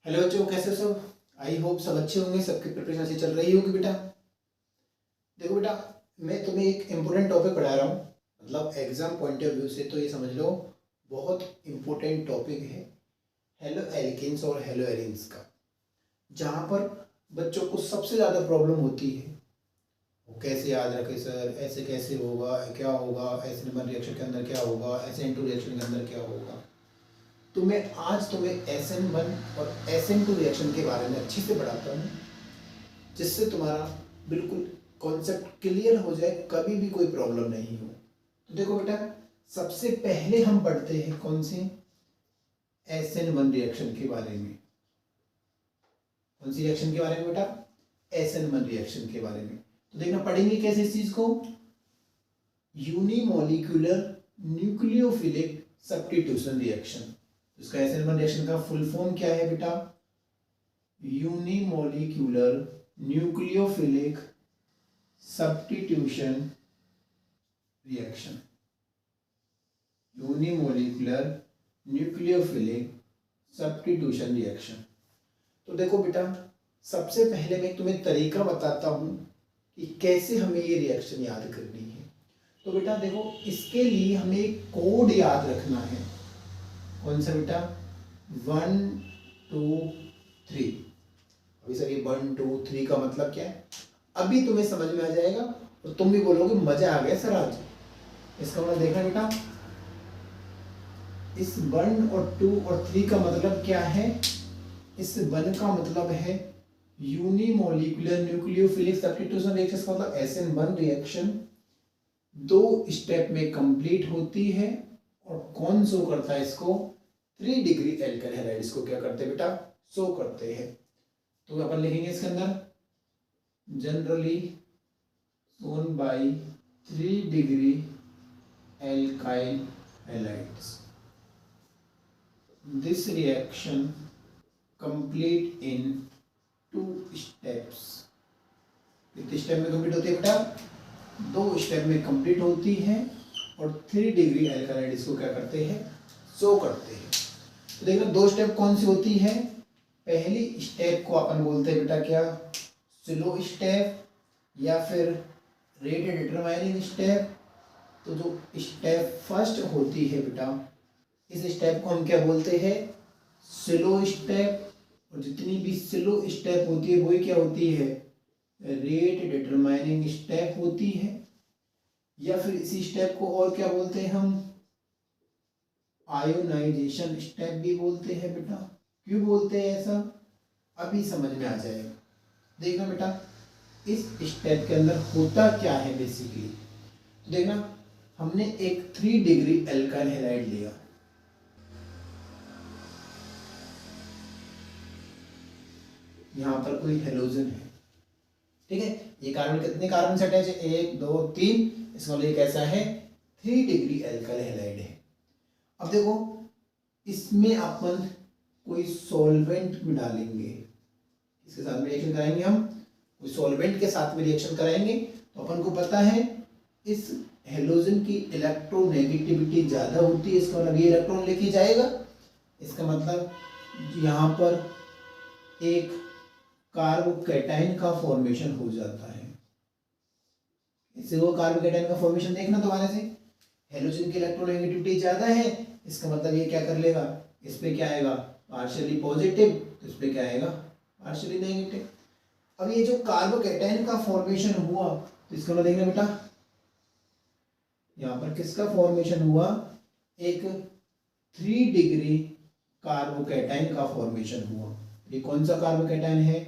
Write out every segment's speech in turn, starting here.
Hello बच्चों, कैसे हो सब। आई होप सब अच्छे होंगे, सबकी प्रिपरेशन अच्छी चल रही होगी। बेटा देखो बेटा, मैं तुम्हें एक इम्पोर्टेंट टॉपिक पढ़ा रहा हूँ। मतलब एग्जाम पॉइंट ऑफ व्यू से तो ये समझ लो बहुत इम्पोर्टेंट टॉपिक है हेलो एल्केन्स और हेलो एरीन्स का, जहाँ पर बच्चों को सबसे ज़्यादा प्रॉब्लम होती है। वो कैसे याद रखे सर, ऐसे कैसे होगा, क्या होगा, SN1 रिएक्शन के अंदर क्या होगा, SN2 रिएक्शन के अंदर क्या होगा। तो मैं आज तुम्हें SN1 और SN2 रिएक्शन के बारे में अच्छे से पढ़ाता हूँ, जिससे तुम्हारा बिल्कुल कॉन्सेप्ट क्लियर हो जाए, कभी भी कोई प्रॉब्लम नहीं हो। तो देखो बेटा, सबसे पहले हम पढ़ते हैं कौन से SN1 रिएक्शन के बारे में। कौन सी रिएक्शन के बारे में बेटा? SN1 रिएक्शन के बारे में। तो देखना पढ़ेंगे कैसे इस चीज को। Unimolecular nucleophilic substitution reaction. इसका SN1 रिएक्शन का फुल फॉर्म क्या है बेटा? Unimolecular nucleophilic substitution reaction. Unimolecular nucleophilic substitution reaction. तो देखो बेटा, सबसे पहले मैं तुम्हें तरीका बताता हूं कि कैसे हमें ये रिएक्शन याद करनी है। तो बेटा देखो, इसके लिए हमें एक कोड याद रखना है। कौन सा बेटा? 1 2 3। अभी सर ये 1 2 3 का मतलब क्या है अभी तुम्हें समझ में आ जाएगा, और तुम भी बोलोगे मजा आ गया सर आज। इसका मतलब देखना बेटा, इस 1 और 2 और 3 का मतलब क्या है। इस 1 का मतलब है यूनिमोलिकुलर न्यूक्लियोफिलिक सब्स्टिट्यूशन रिएक्शन का मतलब SN1 रिएक्शन 2 स्टेप में कंप्लीट होती है। और कौन शो करता है इसको? 3 डिग्री एल्काइल हैलाइड इसको क्या करते हैं बेटा? शो करते हैं। तो अपन लिखेंगे इसके अंदर generally shown by 3 degree alkyl halides. This reaction complete in 2 steps. कितने स्टेप में कंप्लीट होती है बेटा? 2 स्टेप में कंप्लीट होती है। और 3 डिग्री एल्काइल इसको क्या करते हैं? शो करते हैं। तो देखना 2 स्टेप कौन सी होती है। पहली स्टेप को अपन बोलते हैं बेटा क्या? स्लो स्टेप या फिर रेट डिटरमाइनिंग स्टेप। तो जो स्टेप फर्स्ट होती है बेटा, इस स्टेप को हम क्या बोलते हैं? Slow step. और जितनी भी स्लो स्टेप होती है वही क्या होती है? रेट डिटरमाइनिंग स्टेप होती है। या फिर इसी स्टेप को और क्या बोलते हैं हम? आयोनाइजेशन स्टेप भी बोलते हैं बेटा। क्यों बोलते हैं ऐसा, अभी समझ में आ जाएगा। देखना बेटा, इस स्टेप के अंदर होता क्या है बेसिकली। तो देखना, हमने एक 3 डिग्री एल्काइल हैलाइड लिया। यहां पर कोई हेलोजन है, ठीक है। ये कार्बन कितने कार्बन से अटैच है? 1 2 3। इसका मतलब कैसा है? 3 डिग्री एल्काइल हैलाइड है। अब देखो, इसमें अपन कोई सॉल्वेंट में डालेंगे, इसके साथ में रिएक्शन कराएंगे हम, कोई सॉल्वेंट के साथ में रिएक्शन कराएंगे। तो अपन को पता है इस हेलोजन की इलेक्ट्रोनेगेटिविटी ज़्यादा होती है। इसका मतलब ये इलेक्ट्रॉन लेके जाएगा। इसका मतलब यहाँ पर एक कार्बोकैटायन का फॉर्मेशन हो जाता है। इससे वो कार्बोकैटायन का फॉर्मेशन देखना तुम्हारे से, हेलोजन की इलेक्ट्रोनेगेटिविटी ज़्यादा है। इसका मतलब ये क्या कर लेगा? इस पे क्या आएगा? Partially positive. तो इस पे क्या आएगा? Partially negative. अब ये जो कार्बोकैटायन का फॉर्मेशन हुआ, तो इसका मतलब देखना बेटा, यहाँ पर किसका फॉर्मेशन हुआ? एक 3 डिग्री कार्बोकैटायन का फॉर्मेशन हुआ। ये कौन सा कार्बोकैटायन है?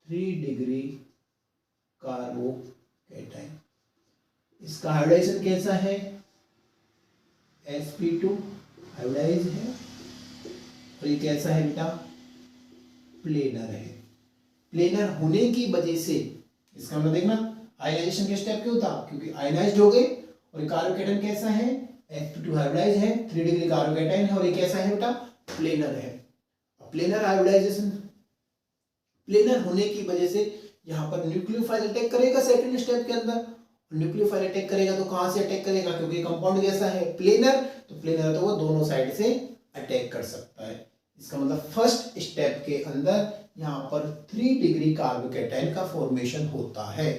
3 डिग्री कार्बोकैटायन। इसका हाइब्रिडाइजेशन कैसा है? sp2 हाइब्रिडाइज है। और ये कैसा है बेटा? प्लेनर है। प्लेनर होने की वजह से इसका मतलब देखना, आयनाइजेशन के स्टेप क्यों था? क्योंकि आयनाइज्ड हो गए। और कार्बोकैटायन कैसा है? sp2 हाइब्रिडाइज है, 3 डिग्री कार्बोकैटायन है। और ये कैसा है बेटा? प्लेनर है। प्लेनर हाइब्रिडाइजेशन, प्लेनर होने की वजह से यहाँ पर न्यूक्लियोफाइल अटैक करेगा सेकंड स्टेप के अंदर। न्यूक्लियोफाइल अटैक करेगा तो कहाँ से अटैक करेगा? क्योंकि कंपाउंड कैसा है? प्लेनर। तो प्लेनर तो वो दोनों साइड से अटैक कर सकता है। इसका मतलब फर्स्ट स्टेप के अंदर यहाँ पर 3 डिग्री कार्बोकेटाइन का फॉर्मेशन होता है।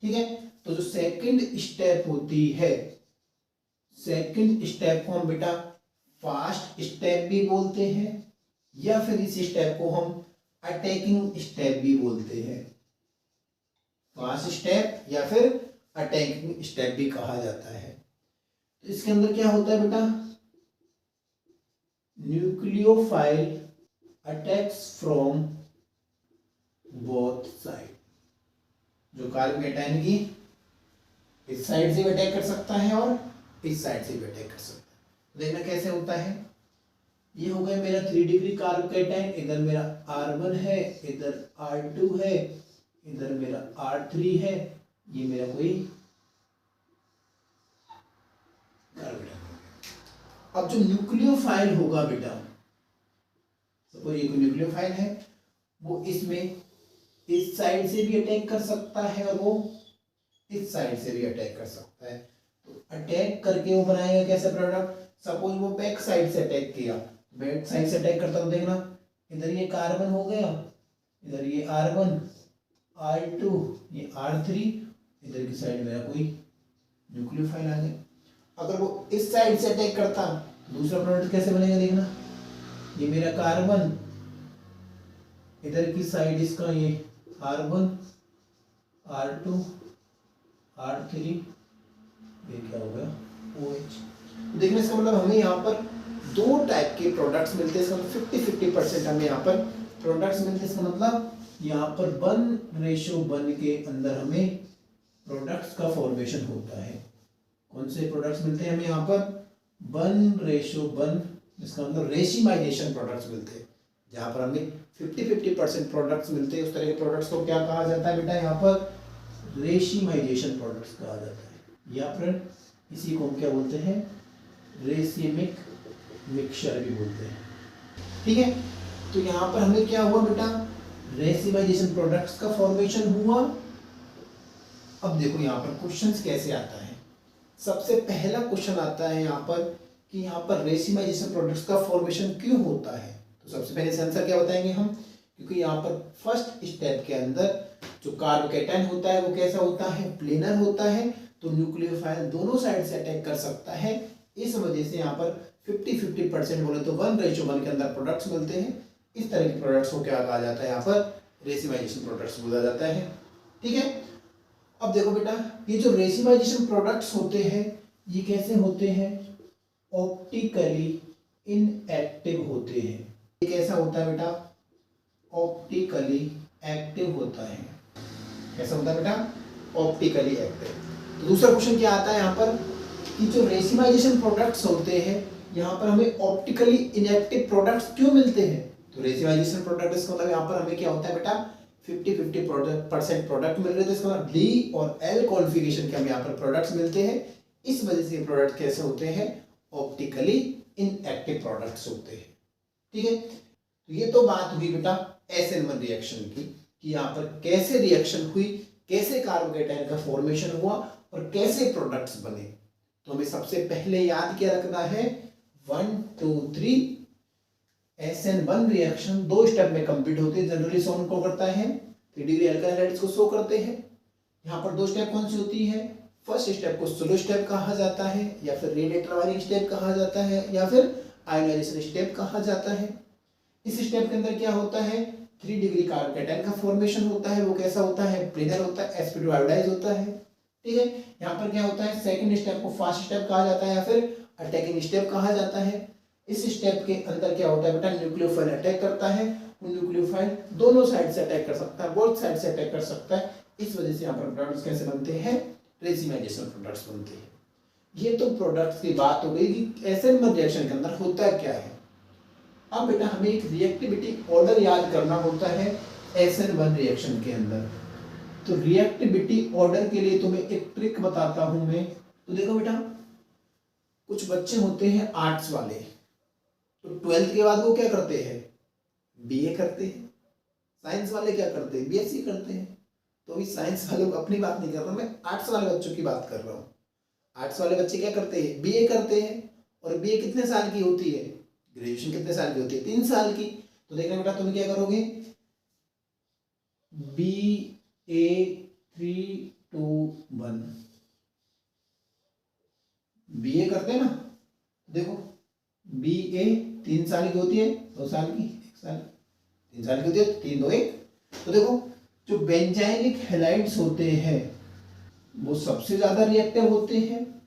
ठीक है, तो जो सेकंड स्टेप होती है, सेकंड स्टेप को हम बेटा फास्ट स्टेप भी बोलते हैं या फिर इस स्टेप को हम अटैकिंग स्टेप भी बोलते हैं। फास्ट स्टेप या फिर अटैकिंग स्टेप भी कहा जाता है। तो इसके अंदर क्या होता है बेटा, nucleophile attacks from both side. जो कार्बोकेटाइन की इस साइड से भी अटैक कर सकता है और इस साइड से भी अटैक कर सकता है। तो देखना कैसे होता है। ये हो गया मेरा 3 डिग्री कार्बोकेटाइन, इधर मेरा R1 है, इधर R2 है, इधर मेरा R3 है, ये मेरा कोई कार्बोकेटाइन। अब जो न्यूक्लियोफाइल होगा बेटा, सपोज ये कोई न्यूक्लियोफाइल है, वो इसमें इस साइड से भी अटैक कर सकता है और वो इस साइड से भी अटैक कर सकता है। तो अटैक करके वो बनाएगा कैसे प्रोडक्ट। सपोज वो बैक साइड से अटैक किया, बैक साइड से अटैक करता तो देखना इधर ये कार्बन हो गया, इधर ये R1, R2, ये R3, इधर की साइड मेरा कोई न्यूक्लियोफाइल आ गया। अगर वो इस साइड से अटैक करता तो दूसरा प्रोडक्ट कैसे बनेगा देखना, ये मेरा कार्बन, इधर की साइड इसका ये R1, R2, R3, ये क्या हो गया OH। देखने इसका मतलब हमें यहाँ पर 2 टाइप के प्रोडक्ट्स मिलते हैं। इसका मतलब 50-50% हमें यहाँ पर प्रोडक्ट्स मिलते हैं। इसका मतलब यहाँ पर 1:1 के अंदर हमें प्रोडक्ट्स का फॉर्मेशन होता है। कौन से प्रोडक्ट्स मिलते हैं हमें यहाँ पर 1:1, इसका मतलब रेशिमाइजेशन प्रोडक्ट्स मिलते हैं। जहाँ पर हमें 50-50% प्रोडक्ट्स मिलते हैं, उस तरह के प्रोडक्ट्स को क्या कहा जाता है बेटा, यहाँ पर रेशिमाइजेशन प्रोडक्ट्स कहा जाता है, या फिर इसी को हम क्या बोलते हैं, रेसिमिक मिक्सचर भी बोलते हैं। ठीक है, तो यहाँ पर हमें क्या हुआ बेटा, रेसिमाइजेशन प्रोडक्ट्स का फॉर्मेशन हुआ। अब देखो यहाँ पर क्वेश्चंस कैसे आता है। सबसे पहला क्वेश्चन आता है यहाँ पर कि यहाँ पर रेसिमाइजेशन प्रोडक्ट्स का फॉर्मेशन क्यों होता है। तो सबसे पहले इसका आंसर क्या बताएंगे हम, क्योंकि यहाँ पर फर्स्ट स्टेप के अंदर जो कार्बोकेटाइन होता है वो कैसा होता है, प्लेनर होता है, तो न्यूक्लियोफाइल दोनों साइड से अटैक कर सकता है। इस वजह से यहाँ पर 50-50% बोले तो 1:1 के अंदर प्रोडक्ट्स मिलते हैं। इस तरह के प्रोडक्ट्स को क्या कहा जाता है, यहाँ पर रेसिमाइजेशन प्रोडक्ट्स बोला जाता है। ठीक है, अब देखो बेटा, ये जो रेसिमाइजेशन प्रोडक्ट्स होते हैं ये कैसे होते हैं, ऑप्टिकली इनएक्टिव होते हैं। ये कैसा होता है बेटा, ऑप्टिकली एक्टिव होता है। कैसा होता है बेटा, ऑप्टिकली एक्टिव। तो दूसरा क्वेश्चन क्या आता है यहाँ पर कि जो रेसिमाइजेशन प्रोडक्ट्स होते हैं यहाँ पर हमें ऑप्टिकली इनएक्टिव प्रोडक्ट्स क्यों मिलते हैं। तो रेसिमाइजेशन प्रोडक्ट इसका मतलब यहाँ पर हमें क्या होता है बेटा, 50-50% प्रोडक्ट मिल रहे थे। इसका मतलब D और L कॉन्फ़िगरेशन के हमें यहाँ पर प्रोडक्ट्स मिलते हैं। इस वजह से ये प्रोडक्ट कैसे होते हैं, ऑप्टिकली इनएक्टिव प्रोडक्ट्स होते हैं। ठीक है, तो ये तो बात हुई बेटा SN1 रिएक्शन की, कि यहाँ पर कैसे रिएक्शन हुई, कैसे कार्बोकेटाइन का फॉर्मेशन हुआ और कैसे प्रोडक्ट्स बने। तो हमें सबसे पहले याद क्या रखना है, 1 2 3 SN1 रिएक्शन 2 स्टेप में कंप्लीट होती है। जनरली शो को करता है 3 डिग्री अल्काइल हाइड्राइड्स को शो करते हैं। यहाँ पर 2 स्टेप कौन सी होती है, फर्स्ट स्टेप को स्लो स्टेप कहा जाता है, या फिर रेडिएटर वायरिंग स्टेप कहा जाता है, या फिर आयोनाइजेशन स्टेप कहा जाता है। इस स्टेप के अंदर क्या होता है, 3 डिग्री कार्बोकेटाइन का फॉर्मेशन होता है। वो कैसा होता है, प्लेनर होता है, sp2 आयोडाइज होता है। ठीक है, यहाँ पर क्या होता है, सेकंड स्टेप को फास्ट स्टेप कहा जाता है या फिर अटैकिंग स्टेप कहा जाता है। इस स्टेप के अंदर क्या होता है बेटा, न्यूक्लियोफाइल अटैक करता है। वो न्यूक्लियोफाइल दोनों साइड से अटैक कर सकता है, बोथ साइड से अटैक कर सकता है। इस वजह से यहाँ पर प्रोडक्ट्स कैसे बनते हैं, रेसिमाइजेशन प्रोडक्ट्स बनते हैं। ये तो प्रोडक्ट्स की बात हो गई कि SN1 रिएक्शन के अंदर होता क्या है। अब बेटा हमें एक रिएक्टिविटी ऑर्डर याद करना होता है SN1 रिएक्शन के अंदर। तो रिएक्टिविटी ऑर्डर के लिए तुम्हें एक ट्रिक बताता हूं मैं। तो देखो बेटा, कुछ बच्चे होते हैं आर्ट्स वाले, तो 12th के बाद वो क्या करते हैं, BA करते हैं। साइंस वाले क्या करते हैं, BSc करते हैं। तो अभी साइंस वाले अपनी बात नहीं कर रहा, मैं आर्ट्स वाले बच्चों की बात कर रहा हूँ। आर्ट्स वाले बच्चे क्या करते हैं, BA करते हैं। और BA कितने साल की होती है, ग्रेजुएशन कितने साल की होती है? 3 साल की। तो देखना बेटा तुम क्या करोगे, BA321 BA करते हैं ना, देखो BA 3 साल की होती है, 2 साल की, 1 साल, 3 साल की होती है, 3 2 1। तो देखो जो बेंजाइनिक हैलाइड्स होते हैं वो सबसे ज्यादा रिएक्टिव होते हैं,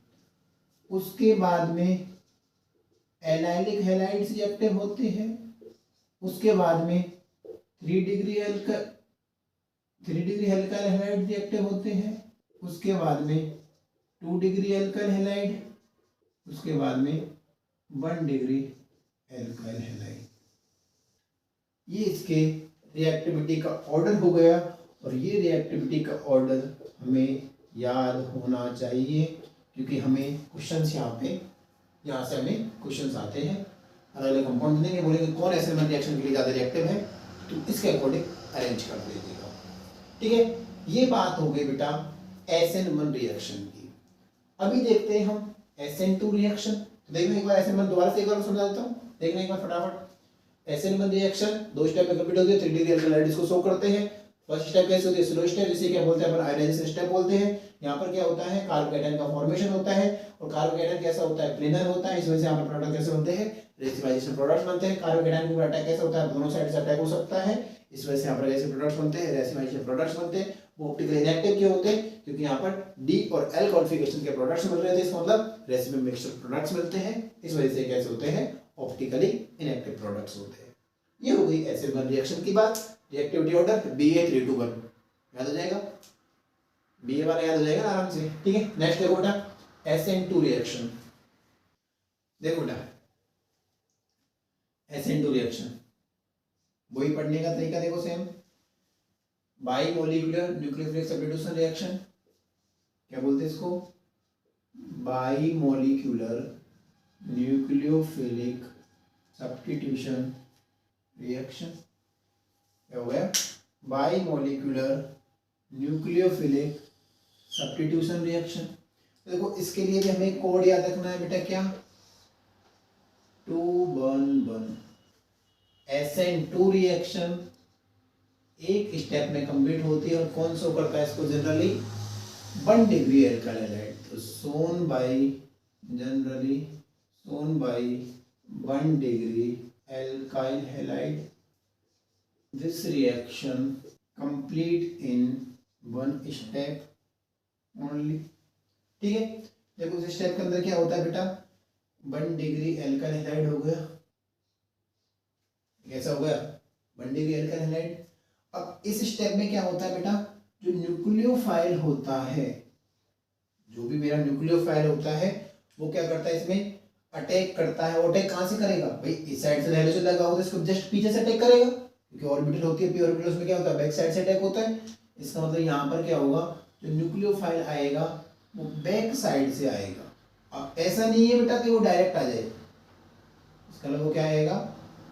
उसके बाद में एनाइलिक हैलाइड्स रिएक्टिव होते हैं, उसके बाद में 3 डिग्री एल्काइल हैलाइड रिएक्टिव होते हैं, उसके बाद में 2 डिग्री एल्काइल हैलाइड, उसके बाद में 1 डिग्री एल्काइल हैलाइड। ये इसके रिएक्टिविटी का ऑर्डर हो गया, और ये रिएक्टिविटी का ऑर्डर हमें याद होना चाहिए, क्योंकि हमें क्वेश्चंस यहाँ से हमें क्वेश्चंस आते हैं। अलग अलग कंपाउंड देंगे, बोलेंगे कौन एसिड रिएक्शन के लिए ज़्यादा रिएक्टिव है, तो इसके अकॉर्डिंग अरेंज कर दीजिएगा। ठीक है, ये बात हो गई बेटा SN1 रिएक्शन की। अभी देखते हैं हम SN2 रिएक्शन। तो देखना एक बार SN1 दोबारा से एक बार समझा देता हूँ, देखना एक बार फटाफट। SN1 रिएक्शन 2 स्टेप में कंप्लीट होती है। 3 डिग्री एल्काइल हैलाइड इसको शो करते हैं। फर्स्ट स्टेप कैसे होती है? स्लो स्टेप, जिसे क्या बोलते हैं अपन? आयोनाइजेशन स्टेप बोलते हैं। यहाँ पर क्या होता है? कार्बोकेटायन का फॉर्मेशन होता है, और कार्बोकेटायन कैसा होता है? प्लेनर होता है। इस वजह से यहाँ पर प्रोडक्ट कैसे बनते हैं? रेसिमाइजेशन प्रोडक्ट्स बनते हैं। कार्बोकेटायन के ऊपर अटैक कैसा होता है? दोनों साइड से अटैक हो सकता है, इस वजह से यहाँ पर ऐसे प्रोडक्ट्स बनते हैं, रेसिमाइजेशन प्रोडक्ट्स बनते हैं। वो ऑप्टिकली इनएक्टिव क्यों होते हैं? क्योंकि यहाँ पर डी और एल कॉन्फिगरेशन के प्रोडक्ट्स मिल रहे थे, इसका मतलब रेसिमी मिक्सचर प्रोडक्ट्स मिलते हैं, इस वजह से कैसे होते हैं? ऑप्टिकली इनएक्टिव प्रोडक्ट्स होते हैं। ये हो गई SN1 रिएक्शन की बात। रिएक्टिविटी ऑर्डर BA321 याद हो जाएगा, BA वाला याद हो जाएगा ना आराम से। ठीक है, नेक्स्ट देखो बेटा SN2 रिएक्शन। देखो बेटा SN2 रिएक्शन वही पढ़ने का तरीका देखो सेम। बाइमोलिकुलर न्यूक्लियोफिलिक सब्स्टिट्यूशन रिएक्शन, क्या बोलते हैं इसको? बाइमोलिकुलर न्यूक्लियोफिलिक सब्स्टिट्यूशन रिएक्शन। क्या हो गया? बाइमोलिकुलर न्यूक्लियोफिलिक सब्स्टिट्यूशन रिएक्शन। तो देखो इसके लिए भी हमें कोड याद रखना है बेटा, क्या? 211। SN2 रिएक्शन एक स्टेप में कंप्लीट होती है, और कौन शो करता है इसको? Generally 1 degree alkyl halide. तो shown by 1 degree alkyl halide. This reaction complete in 1 step only. ठीक है, देखो इस स्टेप के अंदर क्या होता है बेटा? 1 डिग्री एल्काइल हैलाइड हो गया, कैसा हो गया? 1 डिग्री एल्काइल हैलाइड। अब इस स्टेप में क्या होता है बेटा? जो न्यूक्लियोफाइल होता है, जो भी मेरा न्यूक्लियोफाइल होता है, वो क्या करता है? इसमें अटैक करता है। अटैक कहां से करेगा भाई? इस साइड से हैलोजन लगा होगा तो इसको जस्ट पीछे से अटैक करेगा, क्योंकि ऑर्बिटल होती है, पी ऑर्बिटल, उसमें क्या होता है? बैक साइड से अटैक होता है। इसका मतलब यहाँ पर क्या होगा? जो न्यूक्लियोफाइल आएगा वो बैक साइड से आएगा। अब ऐसा नहीं है बेटा कि वो डायरेक्ट आ जाए, इसका मतलब वो क्या आएगा?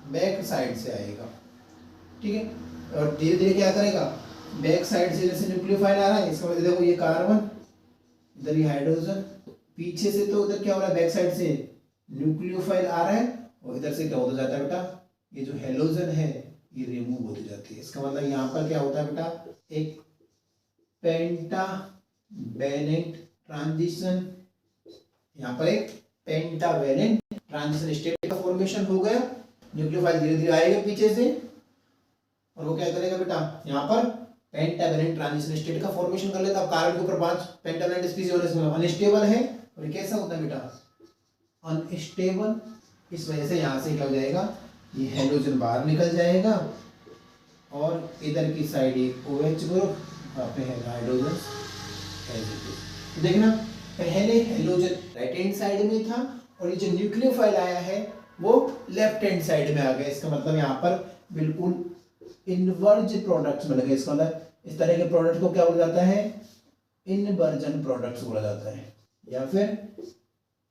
बैक साइड से आएगा। ठीक है, और धीरे धीरे क्या करेगा? बैक साइड से जैसे न्यूक्लियोफाइल आ रहा है, इसका मतलब देखो ये कार्बन, इधर ये हाइड्रोजन, पीछे से तो उधर क्या हो रहा है? बैक साइड से न्यूक्लियोफाइल आ रहा है, और इधर से क्या होता जाता है बेटा? ये जो हेलोजन है ये रिमूव होती जाती है। इसका मतलब यहाँ पर क्या होता है बेटा? एक पेंटावेलेंट ट्रांजिशन, यहाँ पर एक पेंटावेलेंट ट्रांजिशन स्टेट का फॉर्मेशन हो गया। न्यूक्लियोफाइल धीरे धीरे आएगा पीछे से, और वो क्या करेगा बेटा? यहाँ पर पेंटावेलेंट ट्रांजिशन स्टेट का फॉर्मेशन कर लेता है। कार्बन के ऊपर 5 पेंटावेलेंट स्पीशीज होने से अनस्टेबल है, और ये कैसा होता है बेटा? अनस्टेबल। इस वजह से यहाँ से क्या हो जाएगा? ये हेलोजन बाहर निकल जाएगा, और इधर की साइड एक OH ग्रुप, पे है हाइड्रोजन तो देखना पहले हेलोजन राइट हैंड साइड में था, और ये जो न्यूक्लियोफाइल आया है वो लेफ्ट हैंड साइड में आ गया। इसका मतलब यहाँ पर बिल्कुल इनवर्ज प्रोडक्ट्स मिल गए। इसका मतलब इस तरह के प्रोडक्ट को क्या बोला जाता है? इनवर्जन प्रोडक्ट्स बोला जाता है, या फिर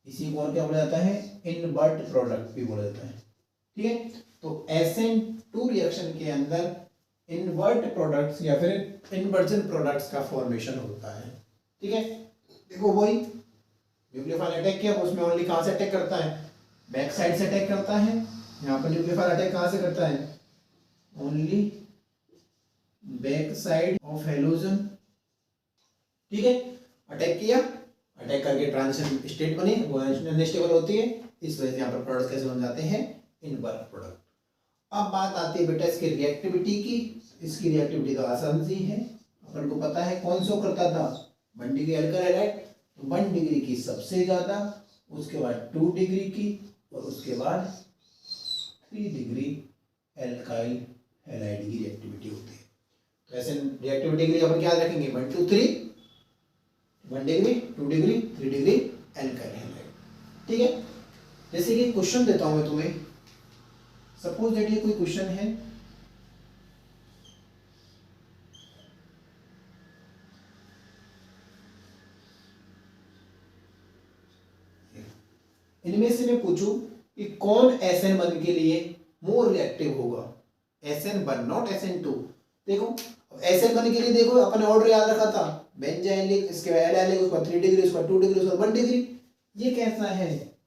इसी को और क्या बोला जाता है? इनवर्ट प्रोडक्ट भी बोला जाता है। ठीक है, तो SN2 रिएक्शन के अंदर इनवर्ट प्रोडक्ट्स या फिर इनवर्जन प्रोडक्ट्स का फॉर्मेशन होता है। ठीक है, देखो वही न्यूक्लियोफाइल अटैक किया, उसमें ओनली कहां से अटैक करता है? बैक साइड से अटैक करता है, यहाँ पर न्यूक्लियोफाइल अटैक कहाँ से करता है? Only back side of halogen. ठीक है, अटैक किया, अटैक करके ट्रांजिशन स्टेट बनी, वो अनस्टेबल होती है, इस वजह से यहाँ पर प्रोडक्ट कैसे बन जाते हैं? इनवर्क प्रोडक्ट। अब बात आती है बेटा इसकी रिएक्टिविटी की। इसकी रिएक्टिविटी तो आसान सी है, अपन को पता है कौन सा करता था? 1 डिग्री अल्काइल हैलाइड, तो 1 डिग्री की सबसे ज्यादा, उसके बाद 2 डिग्री की, और उसके बाद 3 डिग्री एल्काइल हैलाइड की रिएक्टिविटी होती है। तो ऐसे रिएक्टिविटी के लिए अपन क्या रखेंगे? 1 2 3, 1 degree, 2 degree, 3 degree alkyl halide. ठीक है, जैसे कि क्वेश्चन देता हूं मैं तुम्हें, सपोज दैट ये कोई क्वेश्चन है, इनमें से मैं पूछूं कि कौन SN1 के लिए मोर रिएक्टिव होगा? SN1, not SN2। देखो SN1 के लिए देखो अपन ऑर्डर याद रखा था, बेंजाइलिक, इसके बाद एलाइलिक, उसके बाद 3 डिग्री, उसके बाद 2 डिग्री, उसके बाद 1 डिग्री। ये कैसा है?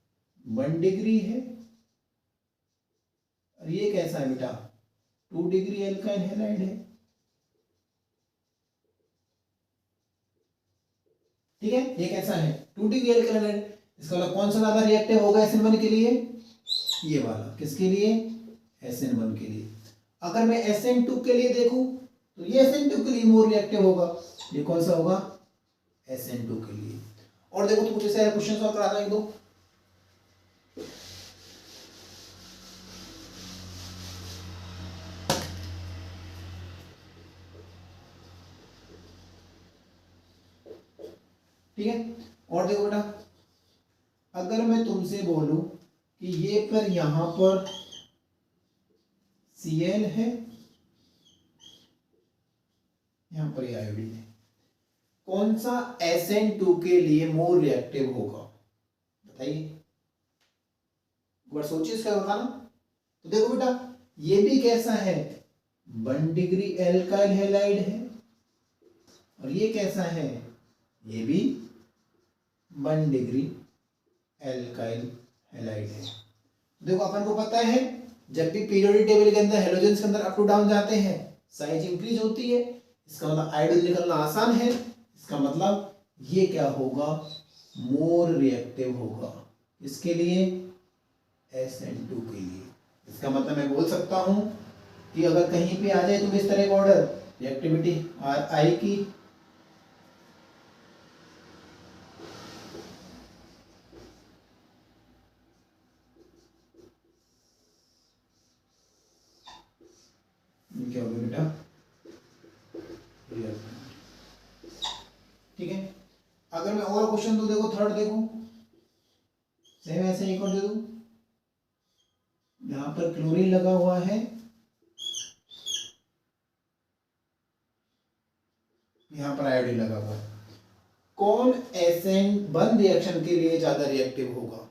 1 डिग्री है, और ये कैसा है बेटा? 2 डिग्री एल्काइल हैलाइड है। ठीक है, ये कैसा है? 2 डिग्री एल्काइल हैलाइड। इसका मतलब कौन सा ज्यादा रिएक्टिव होगा SN1 के लिए? ये वाला। किसके लिए? SN1 के लिए। अगर मैं SN2 के लिए देखूं तो ये SN2 के लिए मोर रिएक्टिव होगा। ये कौन सा होगा? SN2 के लिए। और देखो तो कुछ ऐसे क्वेश्चन सॉल्व कराता है, दो ठीक है। और देखो बेटा, अगर मैं तुमसे बोलूं कि ये पर यहां पर Cl है, यहां पर आयोडीन है, कौन सा SN2 के लिए मोर रिएक्टिव होगा? बताइए, एक बार सोचिए इसका बताना। तो देखो बेटा, ये भी कैसा है? 1 डिग्री एल्काइल हैलाइड है, और ये कैसा है? ये भी 1 डिग्री एल्काइल हैलाइड है। देखो अपन को पता है जब भी पीरियोडिक टेबल के अंदर हेलोजेंस के अंदर अप टू डाउन जाते हैं, साइज इंक्रीज होती है। इसका मतलब आयोडीन निकलना आसान है। इसका मतलब ये क्या होगा? मोर रिएक्टिव होगा। इसके लिए SN2 के लिए। इसका मतलब मैं बोल सकता हूं कि अगर कहीं पे आ जाए तो इस तरह का ऑर्डर, रिएक्टिविटी आएगी। क्या होगा बेटा? ठीक है। अगर मैं और क्वेश्चन दो, देखो थर्ड, देखो सेम ऐसे एक और दे दूं। यहां पर क्लोरीन लगा हुआ है, यहां पर आयोडीन लगा हुआ है। कौन SN1 रिएक्शन के लिए ज्यादा रिएक्टिव होगा?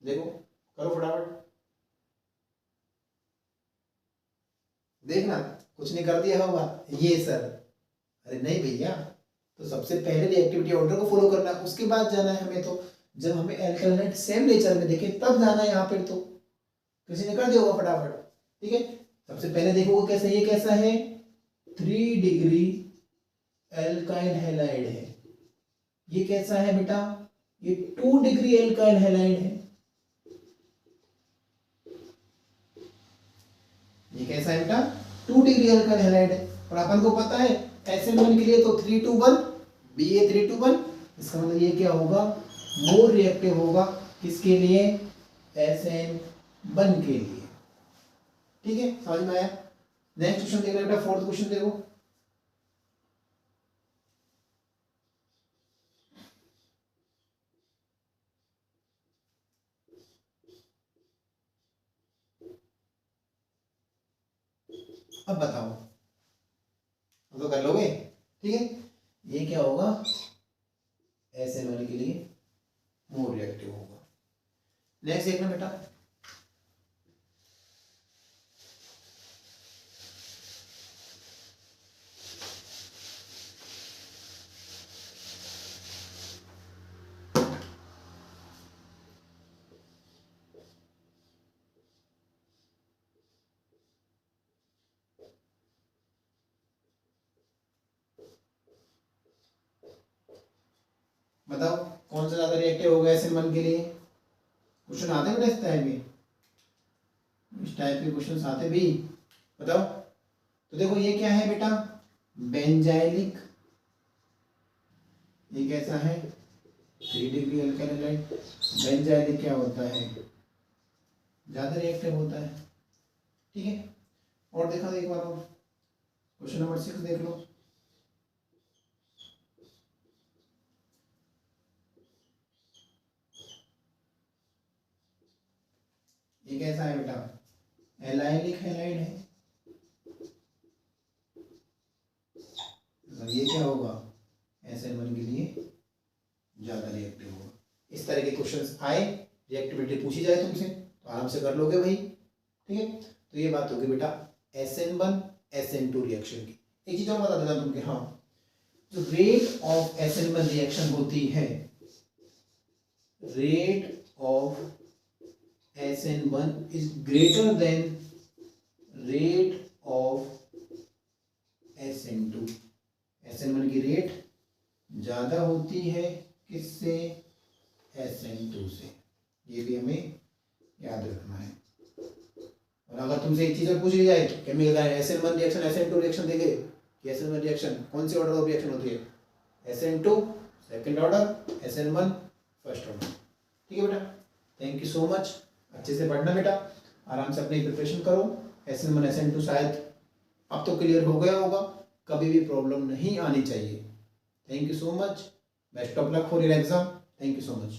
देखो, करो फटाफट, देखना कुछ नहीं कर दिया होगा ये सर। अरे नहीं भैया, तो सबसे पहले रिएक्टिविटी ऑर्डर को फॉलो करना है, उसके बाद जाना है हमें। तो जब हमें एल्कलाइट सेम नेचर में देखे तब जाना है यहाँ पे। तो किसी ने कर दिया होगा फटाफट। ठीक है, सबसे पहले देखोगे कैसा, ये कैसा है? 3 डिग्री एल्काइल हैलाइड है। ये कैसा है बेटा? ये 2 डिग्री एल्काइल हैलाइड है। ये कैसा है बेटा? 2 डिग्री एल्काइल हैलाइड है। और अपन को पता है SN1 के लिए तो 3 to 1 Ba3 to 1। इसका मतलब ये क्या होगा? मोर रिएक्टिव होगा। किसके लिए? SN1 के लिए। ठीक है, समझ में आया? नेक्स्ट क्वेश्चन देखना बेटा, फोर्थ क्वेश्चन देखो। अब बताओ, अब तो कर लोगे। ठीक है, ये क्या होगा? SN1 के लिए मोर रिएक्टिव होगा। नेक्स्ट देखना बेटा, ज़्यादा रिएक्टिव होगा SN1 के लिए। क्वेश्चन आते हैं बेटा इस टाइप के, इस टाइप के क्वेश्चन आते भी, बताओ। तो देखो ये क्या है बेटा, बेंजाइलिक, ये कैसा है 3 डिग्री अल्काइल हैलाइड। बेंजाइलिक क्या होता है, ज़्यादा रिएक्टिव होता है, ठीक है। और देखा एक बार और, क्वेश्चन नंबर 6 देख लो। ये कैसा है बेटा, एलाइलिक हैलाइड है, तो ये क्या होगा SN1 के लिए ज़्यादा रिएक्टिव होगा। इस तरह के क्वेश्चंस आए, रिएक्टिविटी पूछी जाए तुमसे तो आराम से कर लोगे भाई, ठीक है। तो ये बात होगी बेटा SN1 SN2 रिएक्शन की। एक चीज और बता देता तुमके, हाँ, जो रेट ऑफ SN1 रिएक्शन होती है, rate of SN1 is greater than rate of SN2। SN1 की रेट ज़्यादा होती है किससे, SN2 से। ये भी हमें याद रखना है। और अगर तुमसे एक चीज़ और पूछ ली जाए, केमिकल का SN1 रिएक्शन SN2 रिएक्शन देखे कि SN1 रिएक्शन कौन सी ऑर्डर ऑफ रिएक्शन होती है, SN2 second order, SN1 first order, ठीक है बेटा। थैंक यू सो मच, अच्छे से पढ़ना बेटा, आराम से अपनी प्रिपरेशन करो। SN1 SN2 शायद अब तो क्लियर हो गया होगा, कभी भी प्रॉब्लम नहीं आनी चाहिए। Thank you so much, best of luck for your exam, thank you so much.